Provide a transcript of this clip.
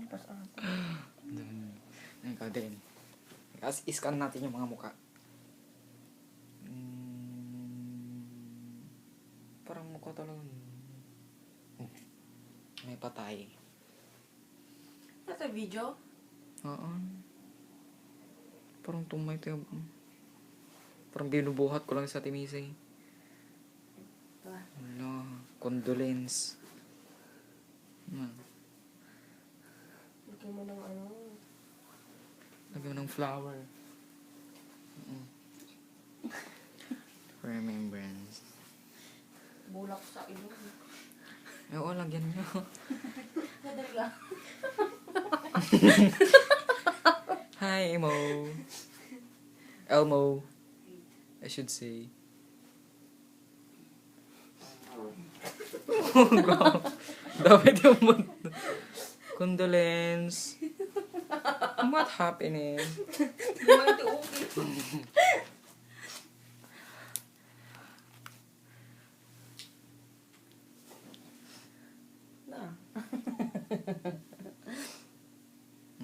Pas ata. Ikaw din. As iscan natin yung mga mukha. Parang mukha talaga. May patay. Ito video? Oo. Parang tumay tayo. Parang binubuhat ko lang sa timisay. Wala. Condolence. Lagyan mo ng ano. Lagyan mo ng flower. Remembrance. Bulak sa ilong. Oo, lagyan nyo. Nadali lang. Hi, Emo. Elmo. I should say. Oh, God. Dapat yung mood. Condolence. What happening? Hindi mo ito okay. Na.